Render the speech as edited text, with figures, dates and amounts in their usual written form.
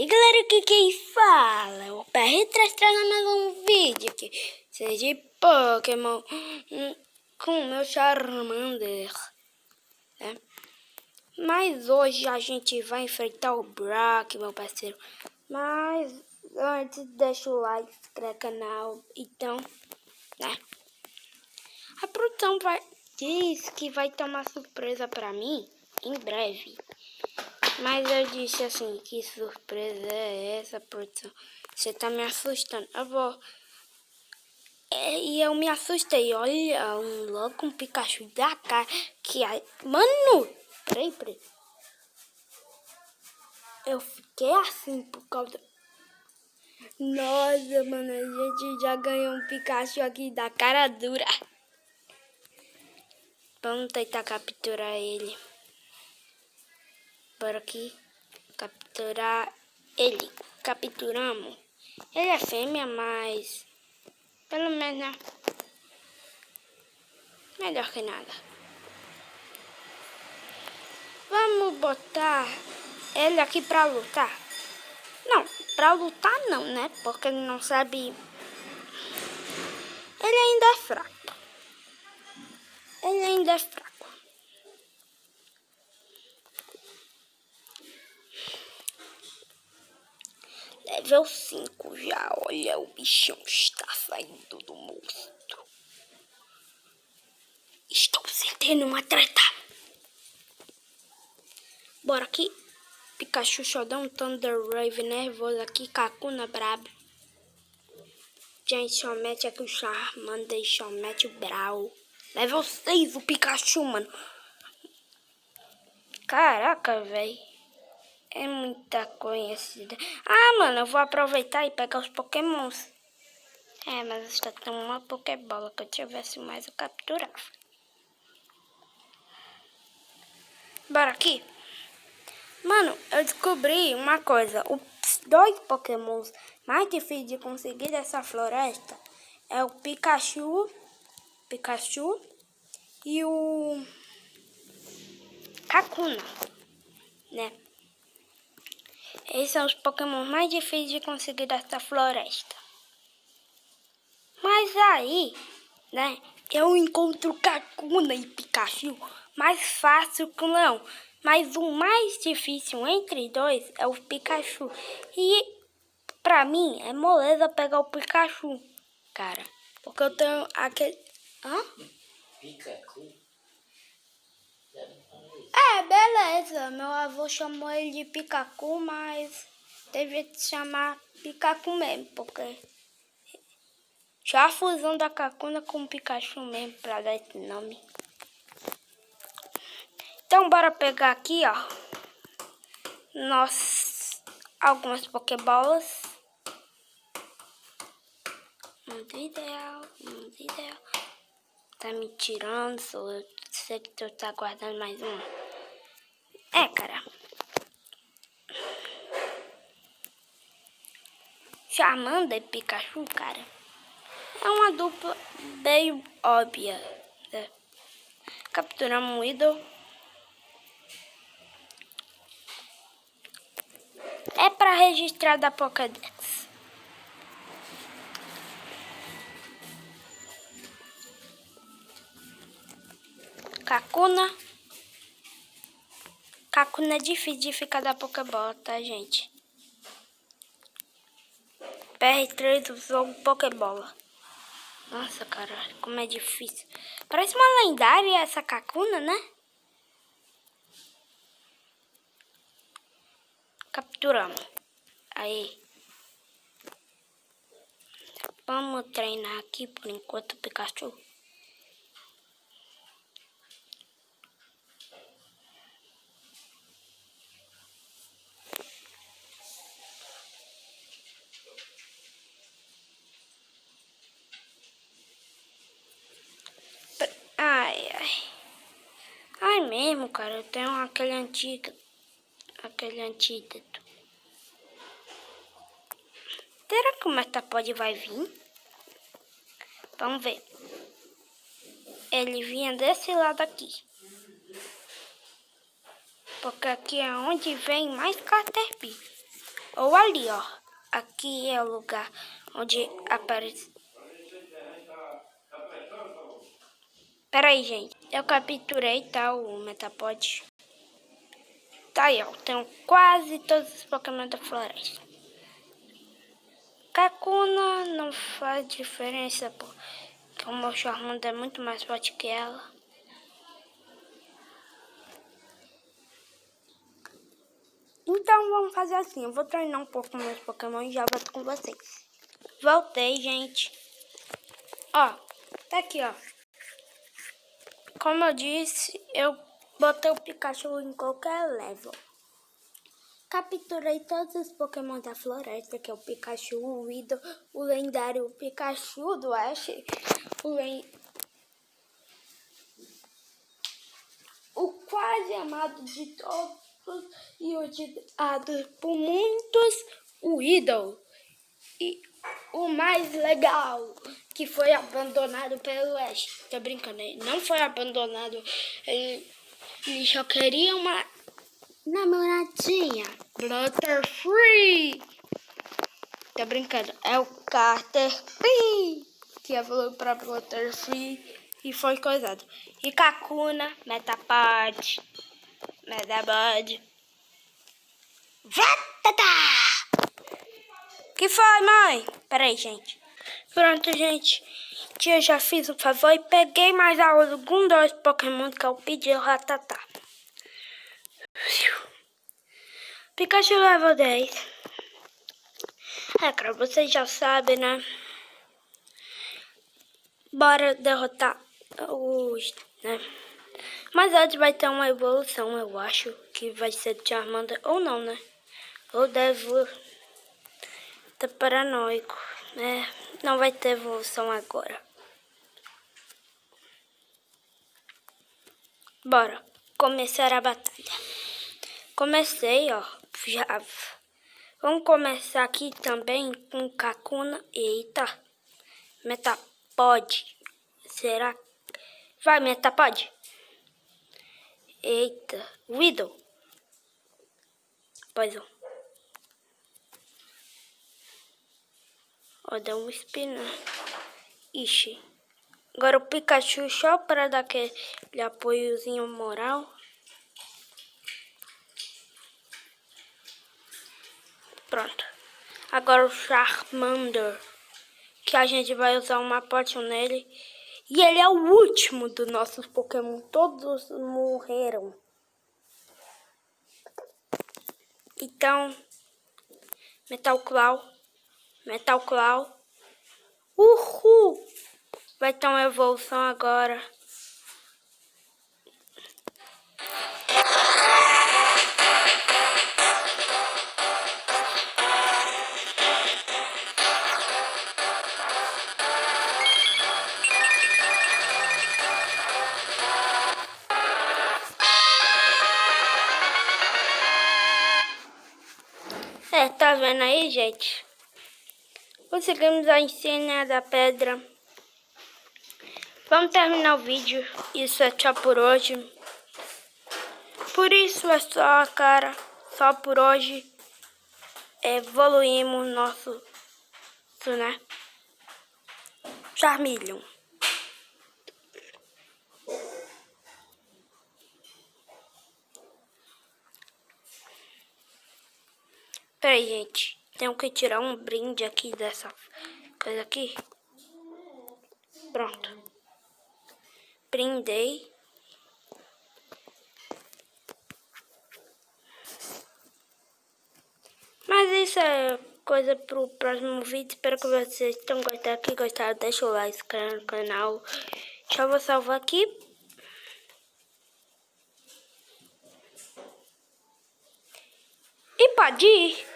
Aí galera, aqui quem fala é o PR3 trazendo mais um vídeo aqui, seja de Pokémon com o meu Charmander, né? Mas hoje a gente vai enfrentar o Brock, meu parceiro. Mas antes deixa o like, se inscreve no canal, então, né? A produção diz que vai ter uma surpresa pra mim em breve. Mas eu disse assim, que surpresa é essa, produção? Você tá me assustando. E eu me assustei. Olha, logo um Pikachu da cara. Mano! Peraí. Eu fiquei assim por causa... Nossa, mano, a gente já ganhou um Pikachu aqui da cara dura. Vamos tentar capturar ele. Bora aqui. Capturar ele. Capturamos. Ele é fêmea, mas pelo menos, né? Melhor que nada. Vamos botar ele aqui pra lutar. Não, pra lutar não, né? Porque ele não sabe. Ele ainda é fraco. Level 5 já, olha, o bichão está saindo do monstro. Estou sentindo uma treta. Bora aqui. Pikachu, Xodão, Thunder Wave nervoso aqui, Kakuna brabo. Gente, só mete aqui o Charmander e só mete o Brawl. Level 6 o Pikachu, mano. Caraca, velho. É muita conhecida. Ah, mano, eu vou aproveitar e pegar os Pokémons. Mas só tem uma Pokébola, que eu tivesse mais eu capturava. Bora aqui. Mano, eu descobri uma coisa. Os dois Pokémons mais difíceis de conseguir dessa floresta é o Pikachu e o Kakuna, né? Esses são os Pokémon mais difíceis de conseguir dessa floresta. Mas aí, né, eu encontro Kakuna e Pikachu mais fácil que o Leão. Mas o mais difícil entre dois é o Pikachu. E pra mim é moleza pegar o Pikachu, cara. Porque eu tenho aquele... Hã? Pikachu? Beleza. Meu avô chamou ele de Pikachu, mas devia te chamar Pikachu mesmo, porque já a fusão da Kakuna com o Pikachu mesmo pra dar esse nome. Então bora pegar aqui, ó, algumas Pokébolas. Mundo ideal. Tá me tirando, eu sei que tu tá guardando mais um. Cara. Charmander e Pikachu, cara, é uma dupla bem óbvia, né? Capturamos um ídolo. É pra registrar da Pokédex. Kakuna é difícil de ficar da Pokébola, tá, gente? PR3 usou Pokébola. Nossa, cara, como é difícil. Parece uma lendária essa Kakuna, né? Capturamos. Aí. Vamos treinar aqui por enquanto o Pikachu. Ai mesmo, cara, eu tenho aquele antídoto. Será que o Metapod vai vir? Vamos ver. Ele vinha desse lado aqui. Porque aqui é onde vem mais Caterpie. Ou ali, ó. Aqui é o lugar onde aparece. Peraí, gente. Eu capturei, tá? O Metapod. Tá aí, ó. Tenho quase todos os Pokémon da floresta. Kakuna não faz diferença, porque o meu Charmander é muito mais forte que ela. Então vamos fazer assim. Eu vou treinar um pouco meus Pokémon e já volto com vocês. Voltei, gente. Ó, tá aqui, ó. Como eu disse, eu botei o Pikachu em qualquer level. Capturei todos os Pokémon da floresta, que é o Pikachu, o Weedle, o lendário Pikachu do Ash, o quase amado de todos e odiado por muitos, o Weedle. E o mais legal, que foi abandonado pelo Ash. Tô brincando, ele não foi abandonado, ele só queria uma namoradinha. Butterfree. Tô brincando. É o Caterpie que evoluiu pra Butterfree e foi coisado. E Kakuna, Metapod. Vatata! Que foi, mãe? Peraí, gente. Pronto, gente. Tia, já fiz um favor e peguei mais algum dos Pokémon que eu pedi o Ratatá. Pikachu level 10. É, cara, vocês já sabem, né? Bora derrotar os, né? Mas antes vai ter uma evolução, eu acho. Que vai ser de Charmander ou não, né? Ou devo estar paranoico, né? Não vai ter evolução agora. Bora começar a batalha. Comecei, ó. Já. Vamos começar aqui também com Kakuna. Eita. Metapod. Será? Vai, Metapod. Eita. Weedle. Poison. Ó, deu um espinho. Ixi. Agora o Pikachu só para dar aquele apoiozinho moral. Pronto. Agora o Charmander. Que a gente vai usar uma potion nele. E ele é o último dos nossos Pokémon. Todos morreram. Então, Metal Claw. Metal Claw. Uhul! Vai ter uma evolução agora. É, tá vendo aí, gente? Conseguimos a insígnia da pedra. Vamos terminar o vídeo. Isso é tchau por hoje. Por isso é só, cara. Só por hoje. Evoluímos nosso, né? Charmeleon. Peraí, gente. Tenho que tirar um brinde aqui dessa coisa aqui. Pronto. Brindei. Mas isso é coisa pro próximo vídeo. Espero que vocês tenham gostado. Se gostaram, deixa o like, se inscreve no canal. Já vou salvar aqui. E pode ir.